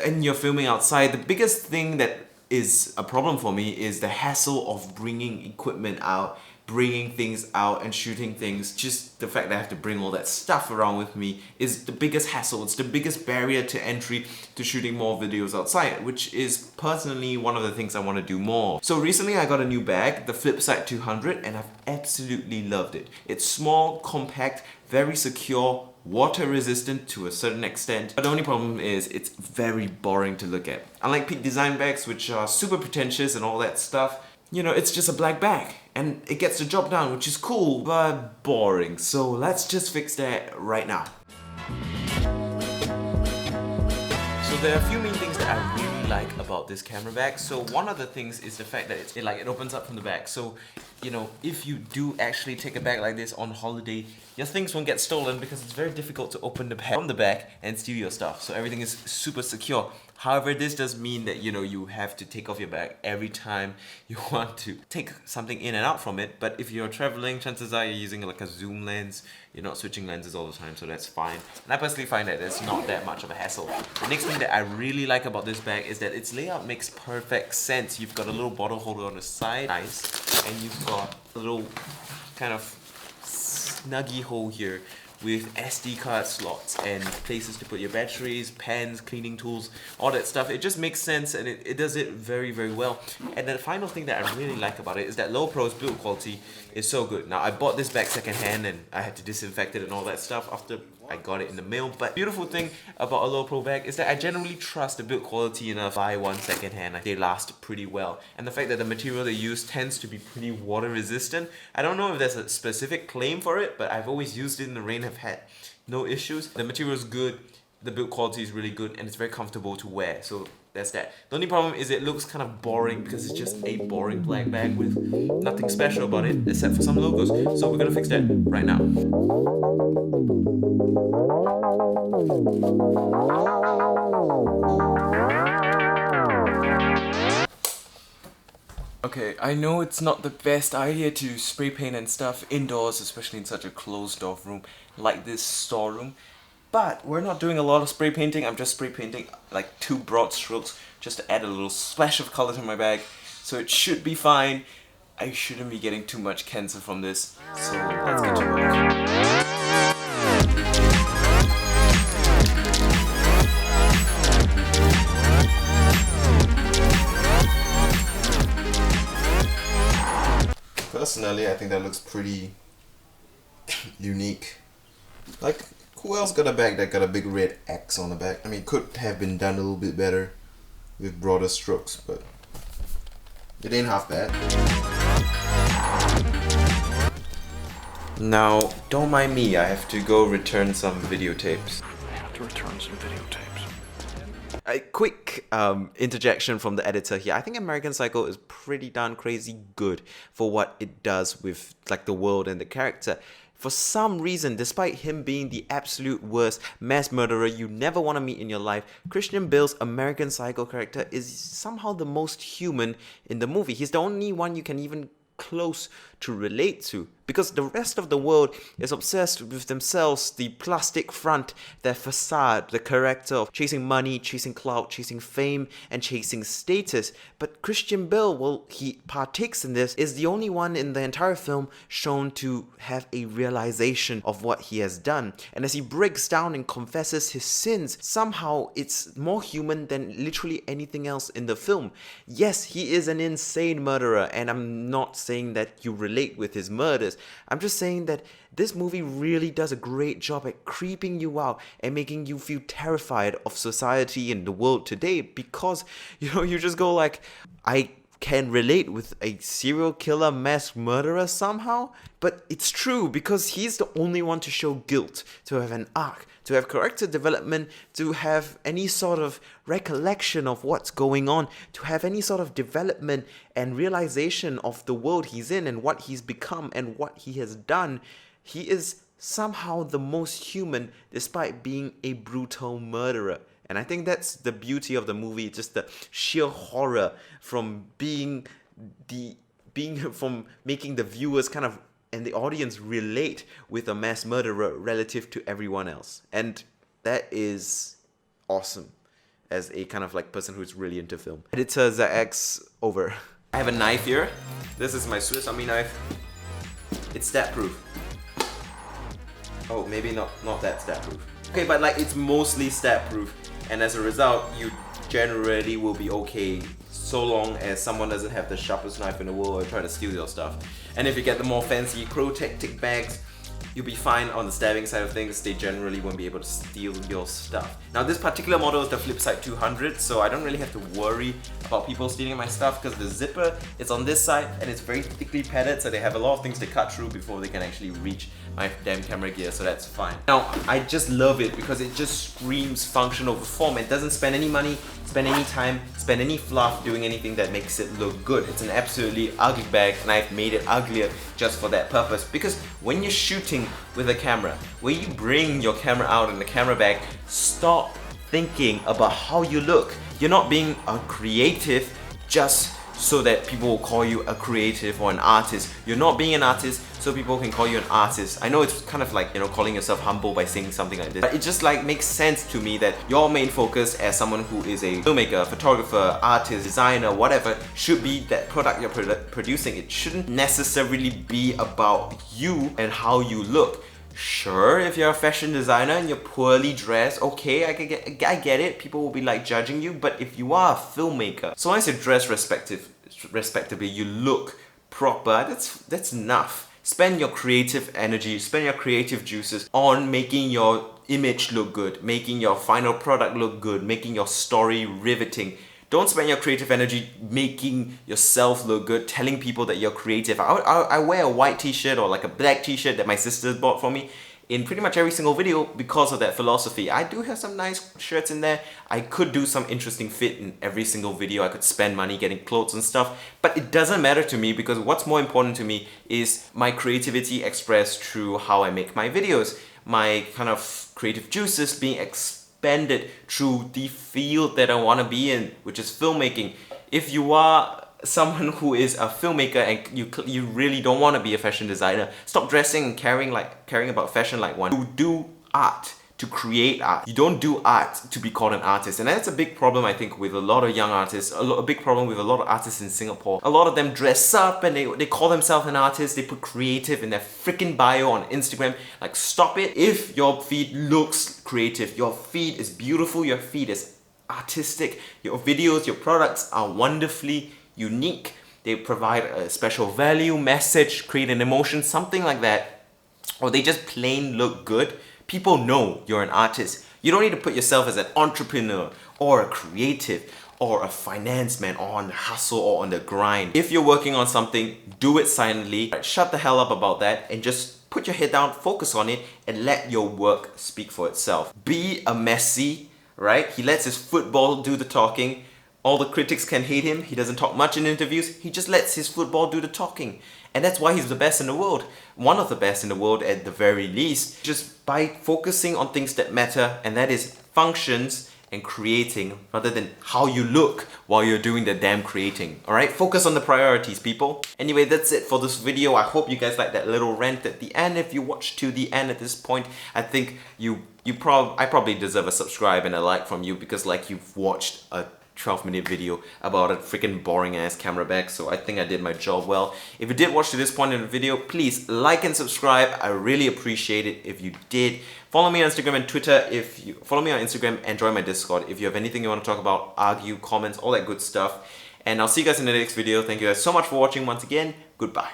and you're filming outside, the biggest thing that is a problem for me is the hassle of bringing equipment out, bringing things out and shooting things. Just the fact that I have to bring all that stuff around with me is the biggest hassle. It's the biggest barrier to entry to shooting more videos outside, which is personally one of the things I want to do more. So recently I got a new bag, the Flipside 200, and I've absolutely loved it. It's small, compact, very secure, water resistant to a certain extent, but the only problem is it's very boring to look at. Unlike Peak Design bags, which are super pretentious and all that stuff, you know, it's just a black bag and it gets the job done, which is cool but boring. So let's just fix that right now. So there are a few main things that I really like about this camera bag. So one of the things is the fact that it opens up from the back. So, you know, if you do actually take a bag like this on holiday, your things won't get stolen because it's very difficult to open the bag from the back and steal your stuff. So everything is super secure. However, this does mean that, you know, you have to take off your bag every time you want to take something in and out from it. But if you're traveling, chances are you're using like a zoom lens. You're not switching lenses all the time, so that's fine. And I personally find that it's not that much of a hassle. The next thing that I really like about this bag is that its layout makes perfect sense. You've got a little bottle holder on the side, nice, and you've got a little kind of snuggy hole here with SD card slots and places to put your batteries, pens, cleaning tools, all that stuff. It just makes sense and it does it very, very well. And the final thing that I really like about it is that Lowepro's build quality is so good. Now, I bought this bag secondhand and I had to disinfect it and all that stuff after I got it in the mail. But the beautiful thing about a Lowepro bag is that I generally trust the build quality enough to buy one secondhand. They last pretty well. And the fact that the material they use tends to be pretty water resistant. I don't know if there's a specific claim for it, but I've always used it in the rain, have had no issues. The material is good, the build quality is really good, and it's very comfortable to wear. So that's that. The only problem is it looks kind of boring because it's just a boring black bag with nothing special about it except for some logos. So we're gonna fix that right now. Okay, I know it's not the best idea to spray paint and stuff indoors, especially in such a closed off room like this storeroom. But we're not doing a lot of spray painting. I'm just spray painting like 2 broad strokes just to add a little splash of color to my bag. So it should be fine. I shouldn't be getting too much cancer from this. So let's get to work. Personally, I think that looks pretty unique. Like, who else got a bag that got a big red X on the back? I mean, it could have been done a little bit better with broader strokes, but it ain't half bad. Now, don't mind me, I have to go return some videotapes. A quick interjection from the editor here. I think American Psycho is pretty darn crazy good for what it does with like the world and the character. For some reason, despite him being the absolute worst mass murderer you never want to meet in your life, Christian Bale's American Psycho character is somehow the most human in the movie. He's the only one you can even close to relate to, because the rest of the world is obsessed with themselves, the plastic front, their facade, the character of chasing money, chasing clout, chasing fame, and chasing status. But Christian Bale, well, he partakes in this, is the only one in the entire film shown to have a realization of what he has done. And as he breaks down and confesses his sins, somehow it's more human than literally anything else in the film. Yes, he is an insane murderer, and I'm not saying that you relate with his murders. I'm just saying that this movie really does a great job at creeping you out and making you feel terrified of society and the world today, because, you know, you just go like, I can relate with a serial killer mass murderer somehow. But it's true, because he's the only one to show guilt, to have an arc, to have character development, to have any sort of recollection of what's going on, to have any sort of development and realization of the world he's in and what he's become and what he has done. He is somehow the most human despite being a brutal murderer. And I think that's the beauty of the movie, just the sheer horror from making the viewers kind of and the audience relate with a mass murderer relative to everyone else. And that is awesome. as a kind of like person who's really into film. Editor ZX over. I have a knife here. This is my Swiss Army knife. It's stab proof. Oh, maybe not that stab proof. Okay, but like it's mostly stab proof, and as a result, you generally will be okay so long as someone doesn't have the sharpest knife in the world or try to steal your stuff. And if you get the more fancy protective bags, you'll be fine on the stabbing side of things. They generally won't be able to steal your stuff. Now this particular model is the Flipside 200, so I don't really have to worry about people stealing my stuff because the zipper is on this side and it's very thickly padded, so they have a lot of things to cut through before they can actually reach my damn camera gear, so that's fine. Now I just love it because it just screams function over form. It doesn't spend any money, spend any time, spend any fluff doing anything that makes it look good. It's an absolutely ugly bag and I've made it uglier just for that purpose, because when you're shooting with a camera, when you bring your camera out in the camera bag, stop thinking about how you look. You're not being a creative just so that people will call you a creative or an artist. You're not being an artist so people can call you an artist. I know it's kind of like, you know, calling yourself humble by saying something like this, but it just like makes sense to me that your main focus as someone who is a filmmaker, photographer, artist, designer, whatever, should be that product you're producing. It shouldn't necessarily be about you and how you look. Sure, if you're a fashion designer and you're poorly dressed, okay, I get it, people will be like judging you, but if you are a filmmaker, so long as you dress respectively, you look proper, that's enough. Spend your creative energy, spend your creative juices on making your image look good, making your final product look good, making your story riveting. Don't spend your creative energy making yourself look good, telling people that you're creative. I wear a white t-shirt or like a black t-shirt that my sister bought for me in pretty much every single video because of that philosophy. I do have some nice shirts in there. I could do some interesting fit in every single video. I could spend money getting clothes and stuff, but it doesn't matter to me because what's more important to me is my creativity expressed through how I make my videos. My kind of creative juices being expanded through the field that I want to be in, which is filmmaking. If you are someone who is a filmmaker and you really don't want to be a fashion designer, stop dressing and caring about fashion like one. You do art to create art. You don't do art to be called an artist, and that's a big problem I think with a lot of young artists, a big problem with a lot of artists in Singapore. A lot of them dress up and they call themselves an artist, they put creative in their freaking bio on Instagram. Like, stop it. If your feed looks creative, your feed is beautiful, your feed is artistic, your videos, your products are wonderfully unique, they provide a special value, message, create an emotion, something like that, or they just plain look good, people know you're an artist. You don't need to put yourself as an entrepreneur or a creative or a finance man or on the hustle or on the grind. If you're working on something, do it silently. Shut the hell up about that and just put your head down, focus on it, and let your work speak for itself. Be a Messi, right? He lets his football do the talking. All the critics can hate him, he doesn't talk much in interviews, he just lets his football do the talking. And that's why he's the best in the world. One of the best in the world at the very least. Just by focusing on things that matter, and that is functions and creating, rather than how you look while you're doing the damn creating. Alright, focus on the priorities, people. Anyway, that's it for this video. I hope you guys liked that little rant at the end. If you watched to the end at this point, I think I probably deserve a subscribe and a like from you, because like you've watched a 12-minute video about a freaking boring ass camera bag, so I think I did my job well. If you did watch to this point in the video, please like and subscribe. I really appreciate it if you did. Follow me on Instagram and Twitter follow me on Instagram and join my Discord if you have anything you want to talk about, argue, comments, all that good stuff. And I'll see you guys in the next video. Thank you guys so much for watching once again. Goodbye.